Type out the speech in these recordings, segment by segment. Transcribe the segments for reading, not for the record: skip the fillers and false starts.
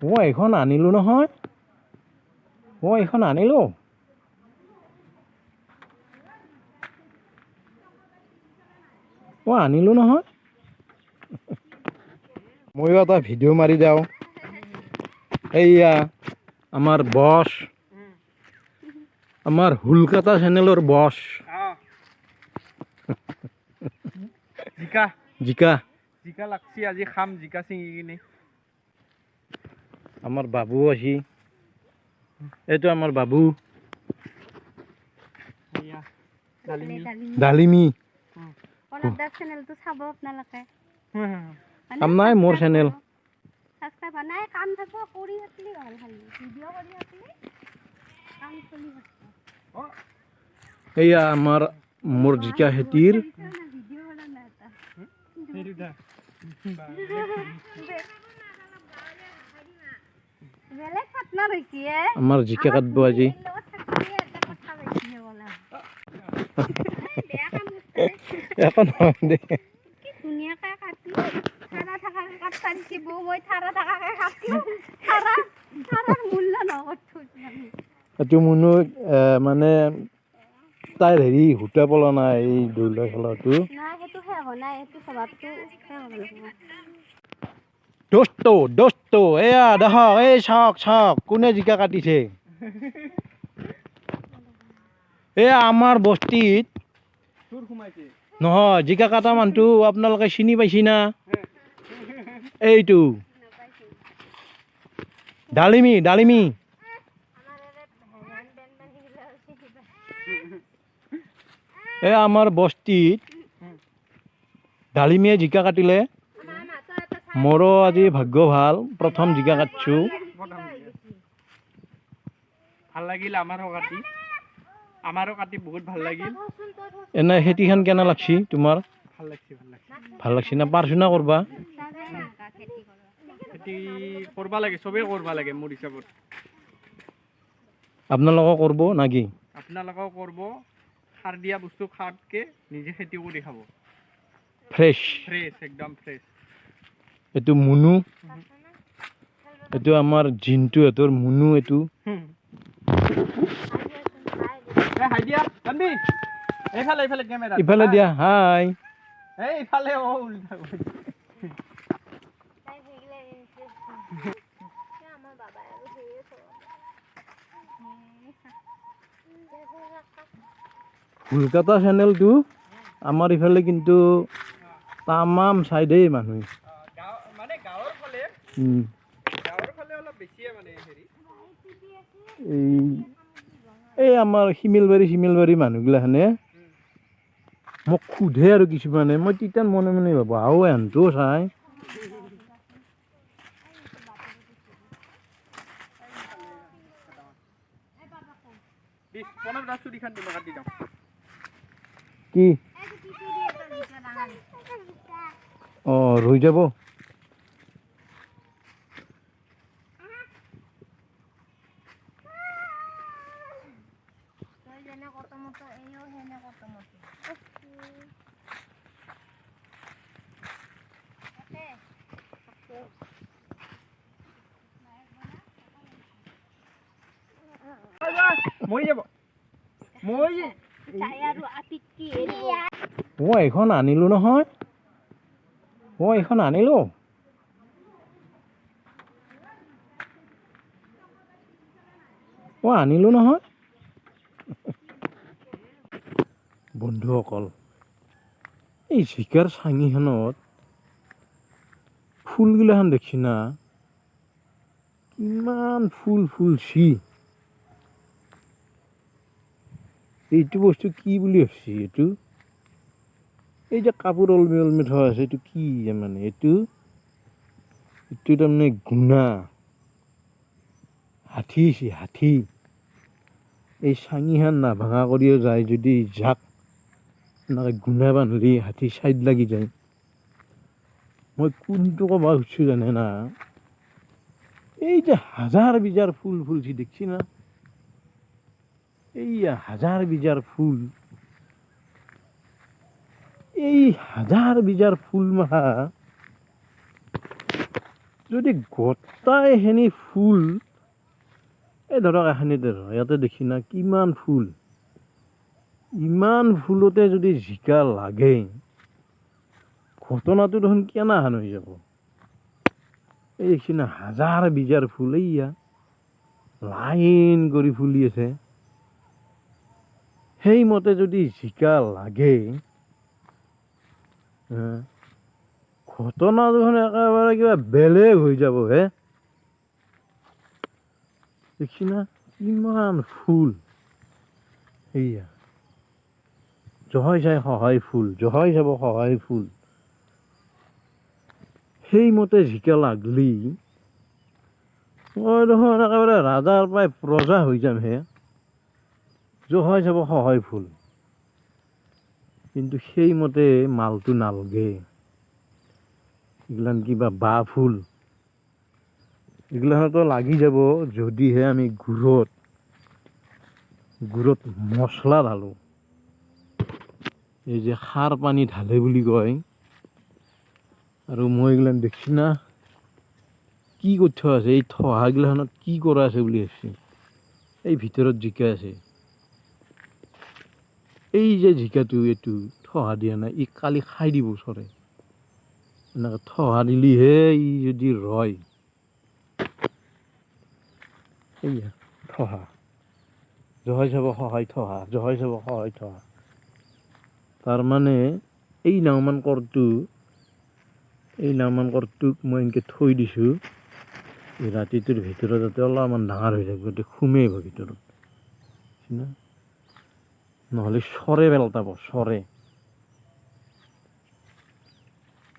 এইখন আনিলোঁ নহয়। এইখন আনিলোঁ। আনিলোঁ নহয়। ময়ো এটা ভিডিঅ' মাৰি যাওঁ। এইয়া আমাৰ বছ, আমাৰ হুলকাতা চেনেলৰ বছ। জিকা জিকা জিকা লাগছি আজি খাম জিকা ছিঙি কিনে। আমাৰ বাবু আছি, এইটো আমাৰ বাবু। ডালিমি চেনেলটো চাব আপোনালোকে। কাম নাই মোৰ চেনেল। সাবস্ক্ৰাইব নাই কাম থাকব কৰি থাকিলে ভাল খালি ভিডিঅ' কৰি থাকিলে কাম চলি থাকিব। এইয়া আমাৰ মোৰ জিকা খেতিৰ ভিডিঅ' কৰা নাই এটা বেলেগ পাৰ্টনাৰ হৈছে আমাৰ জিকা কাটব আজি। এখন দে ধুনীয়াকৈ কাটলো ঠাৰা থাকাকে কাটবা দিছে বৌ মই ঠাৰা থাকাকে কাটলো ঠাৰাৰ মূল্য নকৰছো এইটো মুনু মানে তাইৰ হেৰি সূতা পলা নাই এই দৌলা খেলাটো। নাই সেইটো শেষ হোৱা নাই এইটো স্বভাৱটো শেষ হ'ব লাগিব। দোস্ত এয়া দেখক এই চাওক কোনে জিকা কাটিছে। এয়া আমাৰ বস্তিত নহয় জিকা কাটা মানুহটো আপোনালোকে চিনি পাইছি না? এইটো ডালিমি এ আমাৰ বস্তিত ডালিমিয়ে জিকা কাটিলে। মোৰো আজি ভাগ্য ভাল, প্ৰথম জিকা কাটছো। ভাল লাগিল আমাৰো কাটি বহুত ভাল লাগিল। এনে খেতিখন কেনে লাগছি তোমাৰ? ভাল লাগছি ভাল লাগছি না? পাৰছো না কৰবা? খেতি কৰবা লাগে, চবেই কৰবা লাগে মোৰ হিচাপত। আপোনালোকেও কৰব নাকি? আপোনালোকেও কৰব, সাৰ দিয়া বস্তু খাৱাতকে নিজে খেতি কৰি খাব। ফ্ৰেছ একদম ফ্ৰেছ। এইটো মুনু, এইটো আমাৰ জিন্টুহঁতৰ মুনু এইটো। এইফালে কেমেৰা ইফালে দিয়া হাই। এইফালে হুলকাতা চেনেলটো আমাৰ ইফালে কিন্তু তামাম চাই দেই মানুহ। মানে গাঁৱৰ ফালে অলপ বেছিয়ে মানে হেৰি। এই আমাৰ শিমিলবাৰী মানুহগিলাখানে মোক সোধে আৰু কিছুমানে, মই তিতান মনে মনে ভাবো আও এহঁনটোও চাই। কি ৰৈ যাব। মৰি যাব এইখন আনিলোঁ নহয়। এইখন আনিলোঁ। আনিলোঁ নহয়। বন্ধুসকল, এই জিকাৰ চাঙিখনত ফুলগিলাখান দেখছি না, কিমান ফুল ফুলছি। এইটো বস্তু কি বুলি ভাবছি? এই যে কাপোৰ ওলমি থোৱা আছে, এইটো কি মানে? এইটো তাৰমানে গুণা হাতী। এই চাঙিখান নাভাঙা কৰিও যায় যদি জাক এনেকৈ গুণা বান্ধলি হাতী চাইড লাগি যায়। মই কোনটো ক'ব খুজিছোঁ জানে না? এই যে হাজাৰ বিজাৰ ফুল ফুলছি দেখছি না? এই হাজাৰ বিজাৰ ফুল, এই হাজাৰ বিজাৰ ফুল মাখা যদি গোটাইখিনি ফুল এই ধৰক এখিনিতে ইয়াতে দেখি না কিমান ফুল, ইমান ফুলতে যদি জিকা লাগে ঘটনাটো দেখোন কেনাহান হৈ যাব। এই দেখিনা হাজাৰ বিজাৰ ফুল এইয়া লাইন কৰি ফুলি আছে। সেইমতে যদি জিকা লাগে ঘটনা দেখোন একেবাৰে কিবা বেলেগ হৈ যাব হে। দেখি না কিমান ফুল, এইয়া জহয় চাই সহায় ফুল, জহয় চাব সহায় ফুল। সেইমতে জিকা লাগলি মই দেখোন একেবাৰে ৰাজাৰ প্ৰায় প্ৰজা হৈ যাম হে। জহয় চাব সহায় ফুল, কিন্তু সেইমতে মালটো নালগে। এইগিলান কিবা বাঁহ ফুল, এইগিলাখনতো লাগি যাব যদিহে আমি গুড়ত মছলা ঢালোঁ। এই যে খাৰ পানী ঢালে বুলি কয়। আৰু মই এইগিলান দেখছি না কি কৰি থোৱা আছে, এই থহাগিলাখনত কি কৰা আছে বুলি ভাবছি। এই ভিতৰত জিকা আছে, এই যে জিকাটো এইটো থহা দিয়া নাই, ই কালি খাই দিব চৰে। এনেকৈ থহা দিলিহে ই যদি ৰয়। এইয়া থহা, জহয় চাব সহায় থহা, জহয় চাব সহায় থহা। তাৰমানে এই নাওমান কৰটোক মই এনেকৈ থৈ দিছোঁ এই ৰাতিটোৰ ভিতৰত যাতে অলপমান ডাঙৰ হৈ থাকিব, গতিকে সোমেই আহিব ভিতৰত না, নহ'লে চৰে পেলটাব চৰে।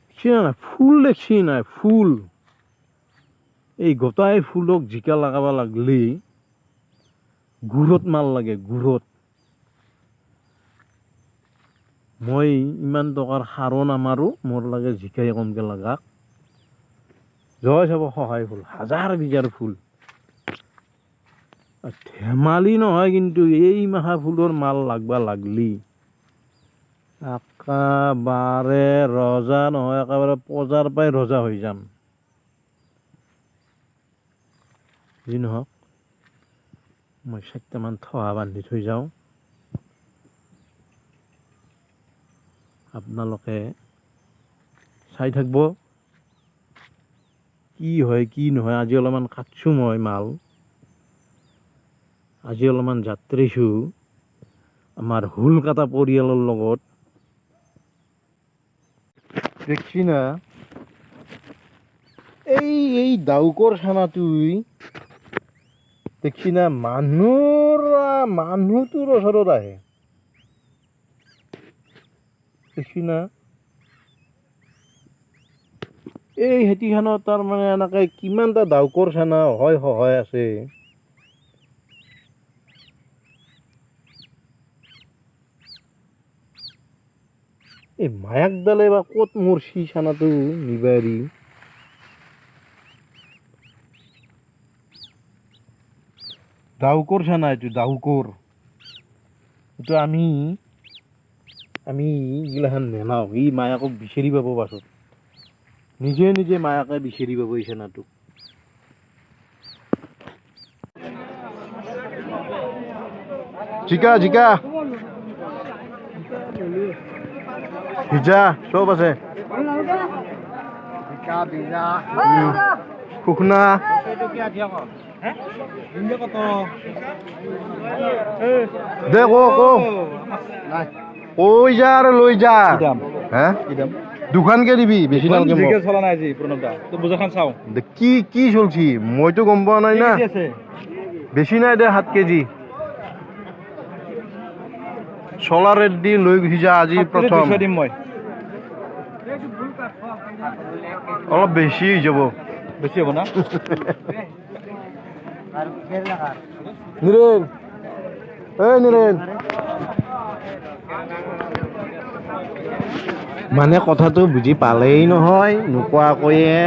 দেখছি নাই ফুল, দেখছি নাই ফুল। এই গোটাই ফুলক জিকা লগাব লাগলি গুড়ত মাল লাগে, গুড়ত। মই ইমান টকাৰ সাৰো নামাৰো, মোৰ লাগে জিকাই কমকৈ লাগাক। জয় চাব সহায় ফুল, হাজাৰ বিজাৰ ফুল। ধেমালি নহয় কিন্তু এই মাখা ফুলৰ মাল লাগবা লাগলি একেবাৰে ৰজা নহয়, একেবাৰে পজাৰ পাই ৰজা হৈ যাম। যি নহওক মই 4টামান থহা বান্ধি থৈ যাওঁ। আপোনালোকে চাই থাকিব কি হয় কি নহয়। আজি অলপমান কাটছোঁ মই মাল, আজি অলপমান যাত্ৰীছোঁ আমাৰ হুল কাটা পৰিয়ালৰ লগত। দেখছি না এই ডাউকৰ খানাটোই দেখছি না মানুহটোৰ ওচৰত আহে। দেখছি না এই খেতিখনত তাৰমানে এনেকৈ কিমানটা ডাউকৰ চানা হয় সহায় আছে। এই মায়াকডালে বা ক'ত মৰছি চানাটো নিবাৰি। ডাউকৰ চানা এইটো, ডাউকৰ। এইটো আমি এইগিলাখান নেনাও, ই মায়াকক বিচাৰি পাব পাছত, নিজে নিজে মায়াকে বিচাৰি পাব এই চানাটোক। জিকা জিকা ভিজা চব আছে, শুকনা দে কৈ যা আৰু লৈ যা। হে দুখানকে দিবি, বেছি নালগে মোক। কি চলছি মইতো গম পোৱা নাই না। বেছি নাই দে 7 কেজি চলা ৰেট দি লৈ গুচি যা। আজি প্ৰথম অলপ বেছি হৈ যাব, বেছি হ'ব না। নীৰেণ, এই নীৰেণ, মানে কথাটো বুজি পালেই নহয় নোকোৱাকৈয়ে।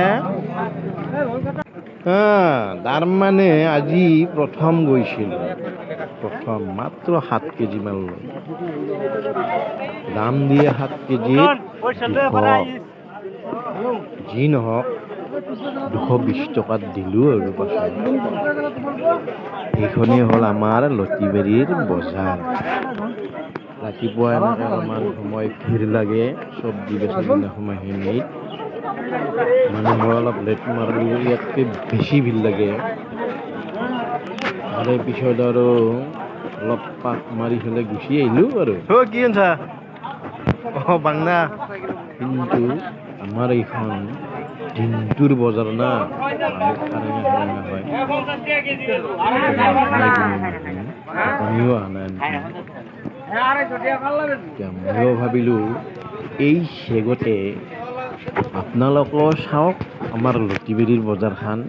তাৰমানে আজি প্ৰথম গৈছিলোঁ, প্ৰথম মাত্ৰ 7 কেজি মান লৈ দাম দিয়ে 7 কেজিত 200। যি নহওক 220 টকাত দিলোঁ আৰু পাছত এইখনেই হ'ল আমাৰ লতিবাৰীৰ বজাৰ। ৰাতিপুৱা এনেকৈ অলপমান সময় ভিৰ লাগে চব্জি বেচা কিনা সময়খিনিত মানুহৰ অলপ লেট মাৰিলেও ইয়াতকৈ বেছি ভিৰ লাগে। তাৰে পিছত আৰু অলপ পাক মাৰি পেলাই গুচি আহিলোঁ আৰু কি আনছা বাংনা। কিন্তু আমাৰ এইখন দিনটোৰ বজাৰ না মানুহ খাৰেঙা হয় কণীও অহা নাই এতিয়া ময়ো ভাবিলোঁ এই চেগতে আপোনালোকেও চাওক আমাৰ লতিবাৰীৰ বজাৰখন।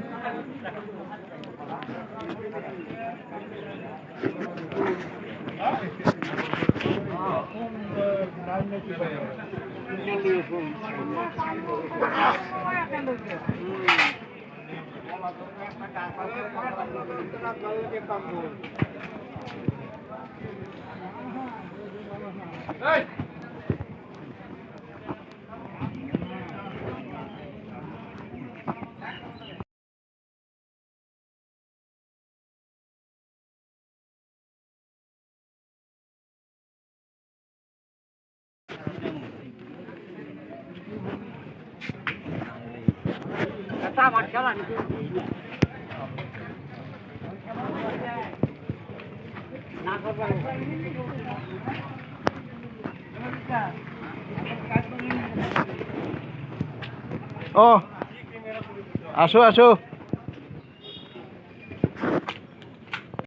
আছো